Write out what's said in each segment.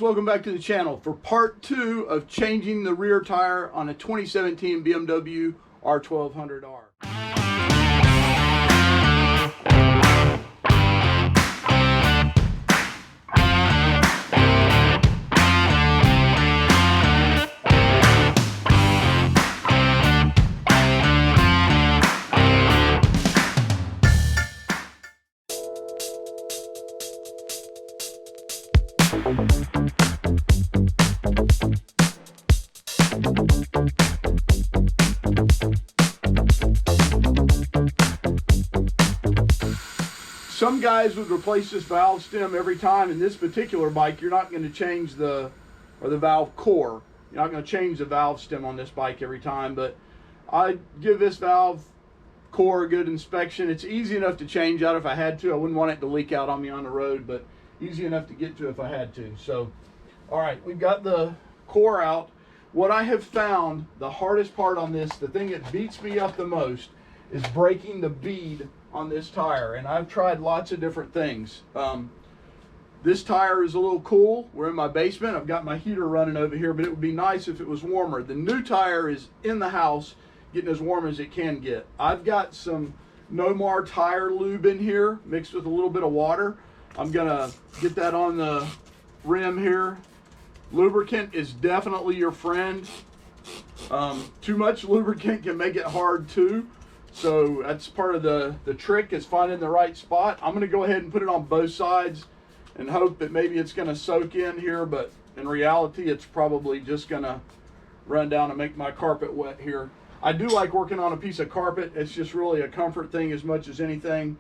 Welcome back to the channel for part 2 of changing the rear tire on a 2017 BMW R1200R. Some guys would replace this valve stem every time. In this particular bike, you're not going to change the valve core. You're not going to change the valve stem on this bike every time, but I give this valve core a good inspection. It's easy enough to change out if I had to. I wouldn't want it to leak out on me on the road, but easy enough to get to if I had to. So, all right, we've got the core out. What I have found, the hardest part on this, the thing that beats me up the most, is breaking the bead on this tire. And I've tried lots of different things. This tire is a little cool. We're in my basement. I've got my heater running over here, but it would be nice if it was warmer. The new tire is in the house, getting as warm as it can get. I've got some Nomar tire lube in here mixed with a little bit of water. I'm gonna get that on the rim here. Lubricant is definitely your friend. Too much lubricant can make it hard too. So that's part of the trick, is finding the right spot. I'm gonna go ahead and put it on both sides and hope that maybe it's gonna soak in here, but in reality, it's probably just gonna run down and make my carpet wet here. I do like working on a piece of carpet. It's just really a comfort thing as much as anything.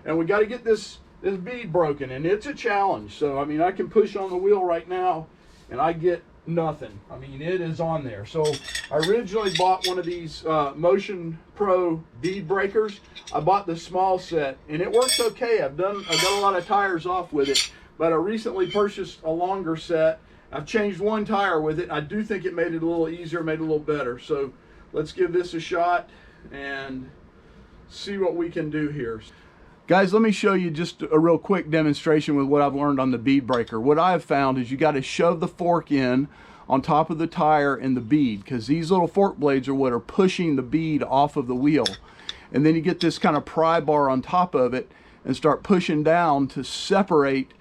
And we gotta get this bead broken, and it's a challenge. So, I mean, I can push on the wheel right now and I get nothing. I mean, it is on there. So I originally bought one of these Motion Pro bead breakers. I bought the small set and it works okay. I've got a lot of tires off with it, but I recently purchased a longer set. I've changed one tire with it. I do think it made it a little easier, made it a little better. So let's give this a shot and see what we can do here. Guys, let me show you just a real quick demonstration with what I've learned on the bead breaker. What I've found is you got to shove the fork in on top of the tire and the bead, because these little fork blades are what are pushing the bead off of the wheel. And then you get this kind of pry bar on top of it and start pushing down to separate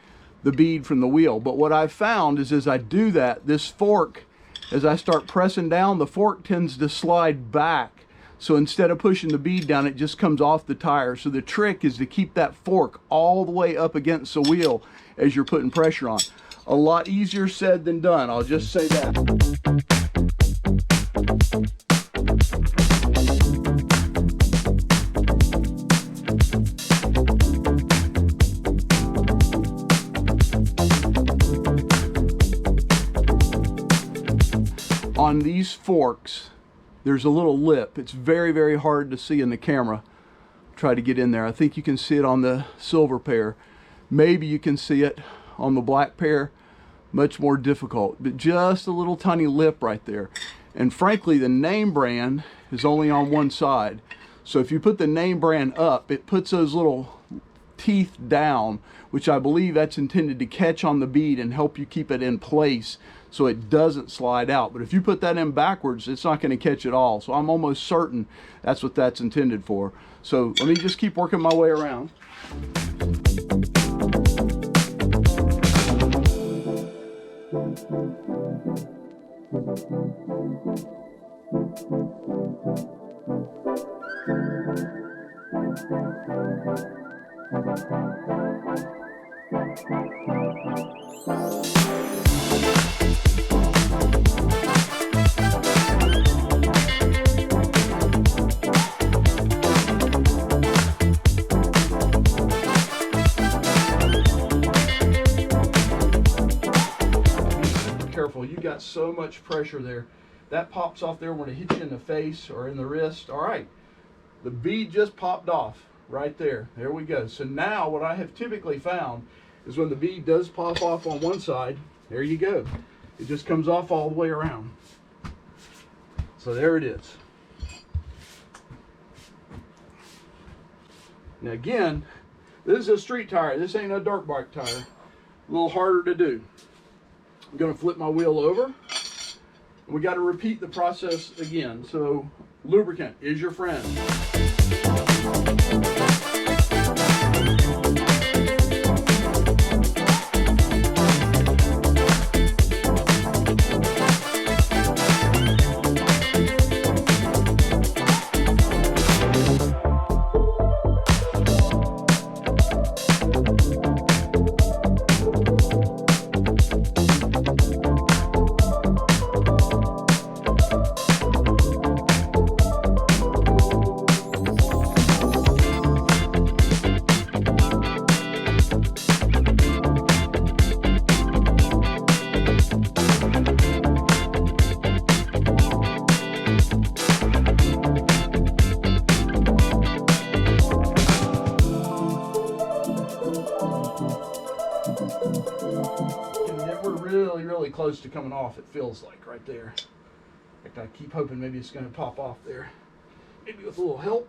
the bead from the wheel. But what I've found is as I do that, this fork, as I start pressing down, the fork tends to slide back. So instead of pushing the bead down, it just comes off the tire. So the trick is to keep that fork all the way up against the wheel as you're putting pressure on. A lot easier said than done, I'll just say that. On these forks, there's a little lip. It's very, very hard to see in the camera. Try to get in there. I think you can see it on the silver pair. Maybe you can see it on the black pair. Much more difficult, but just a little tiny lip right there. And frankly, the name brand is only on one side. So if you put the name brand up, it puts those little teeth down, which I believe that's intended to catch on the bead and help you keep it in place so it doesn't slide out. But if you put that in backwards, it's not going to catch at all. So I'm almost certain that's what that's intended for. So let me just keep working my way around. Careful, you got so much pressure there. That pops off there when it hits you in the face or in the wrist. All right, the bead just popped off right there. There we go. So now what I have typically found is when the bead does pop off on one side, there you go. It just comes off all the way around. So there it is. Now again, this is a street tire. This ain't a dirt bike tire. A little harder to do. I'm going to flip my wheel over. We got to repeat the process again. So lubricant is your friend. Really close to coming off, it feels like right there. In fact, I keep hoping maybe it's going to pop off there, maybe with a little help.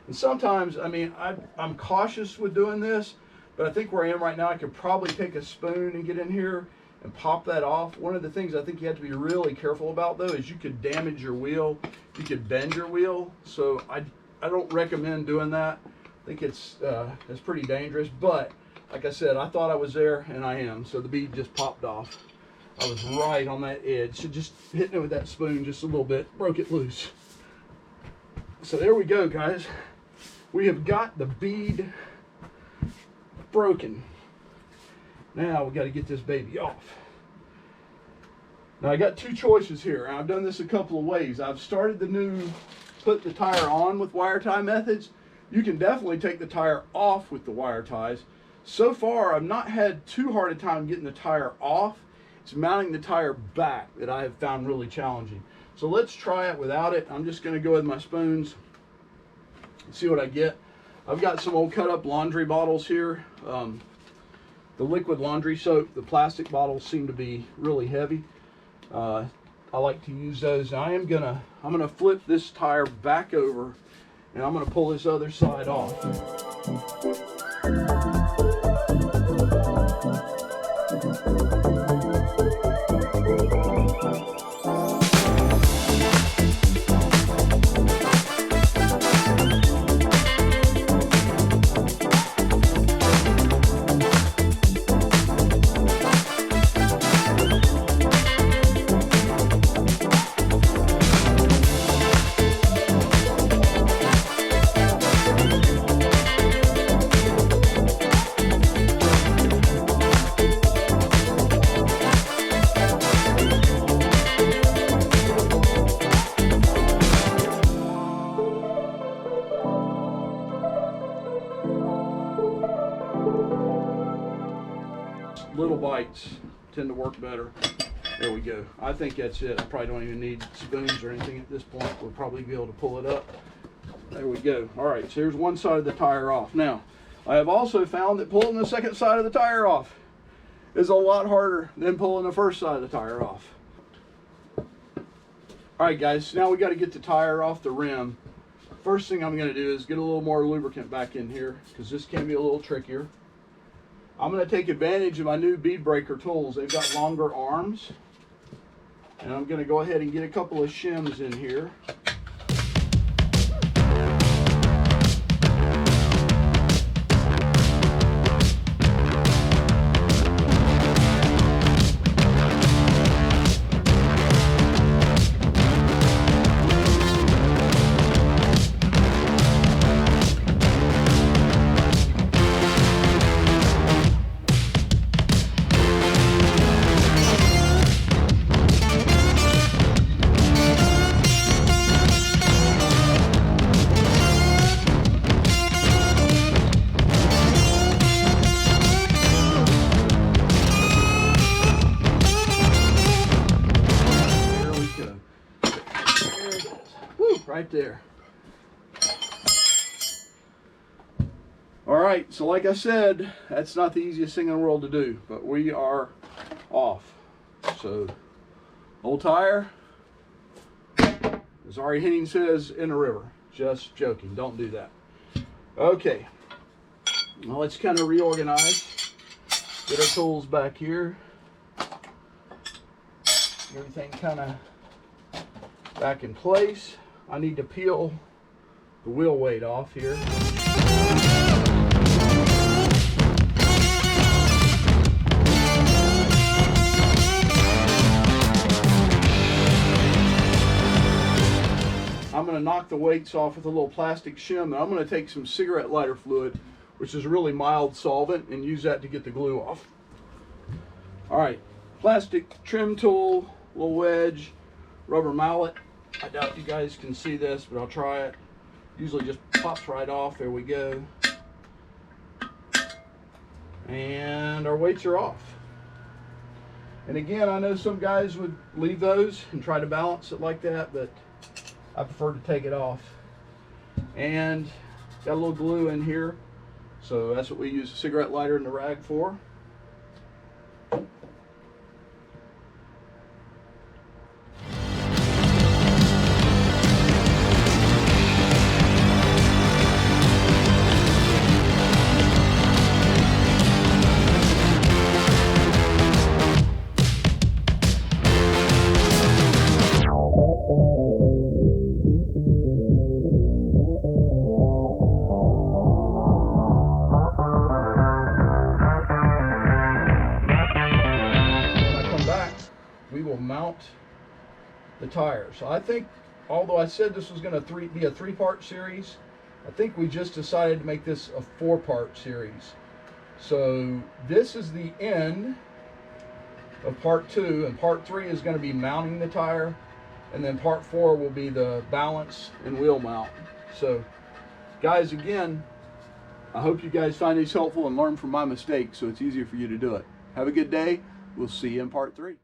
And sometimes, I mean, I'm cautious with doing this, but I think where I am right now, I could probably take a spoon and get in here and pop that off. One of the things I think you have to be really careful about, though, is you could damage your wheel, you could bend your wheel. So I don't recommend doing that. I think it's pretty dangerous, but like I said, I thought I was there, and I am. So the bead just popped off. I was right on that edge. So just hitting it with that spoon just a little bit, broke it loose. So there we go, guys. We have got the bead broken. Now we got to get this baby off. Now I got two choices here. I've done this a couple of ways. I've started the new put the tire on with wire tie methods. You can definitely take the tire off with the wire ties. So far, I've not had too hard a time getting the tire off. It's mounting the tire back that I have found really challenging. So let's try it without it. I'm just going to go with my spoons and see what I get. I've got some old cut up laundry bottles here. The liquid laundry soap, the plastic bottles seem to be really heavy. I like to use those. Now I'm gonna flip this tire back over, and I'm gonna pull this other side off. Little bites tend to work better. There we go. I think that's it. I probably don't even need spoons or anything at this point. We'll probably be able to pull it up. There we go. All right, so here's one side of the tire off. Now, I have also found that pulling the second side of the tire off is a lot harder than pulling the first side of the tire off. All right, guys, now we got to get the tire off the rim. First thing I'm going to do is get a little more lubricant back in here, because this can be a little trickier. I'm going to take advantage of my new bead breaker tools. They've got longer arms. And I'm going to go ahead and get a couple of shims in here. Right there. All right, so like I said, that's not the easiest thing in the world to do, but we are off. So, old tire, as Ari Henning says, in the river. Just joking, don't do that. Okay, well, let's kind of reorganize, get our tools back here. Everything kind of back in place. I need to peel the wheel weight off here. I'm going to knock the weights off with a little plastic shim, and I'm going to take some cigarette lighter fluid, which is a really mild solvent, and use that to get the glue off. Alright, plastic trim tool, little wedge, rubber mallet. I doubt you guys can see this, but I'll try it. Usually just pops right off. There we go. And our weights are off. And again, I know some guys would leave those and try to balance it like that, but I prefer to take it off. And got a little glue in here, so that's what we use a cigarette lighter and the rag for. We will mount the tire. So I think, although I said this was going to be a three-part series, I think we just decided to make this a four-part series. So this is the end of part 2, and part 3 is going to be mounting the tire, and then part 4 will be the balance and wheel mount. So guys, again, I hope you guys find these helpful and learn from my mistakes so it's easier for you to do it. Have a good day. We'll see you in part 3.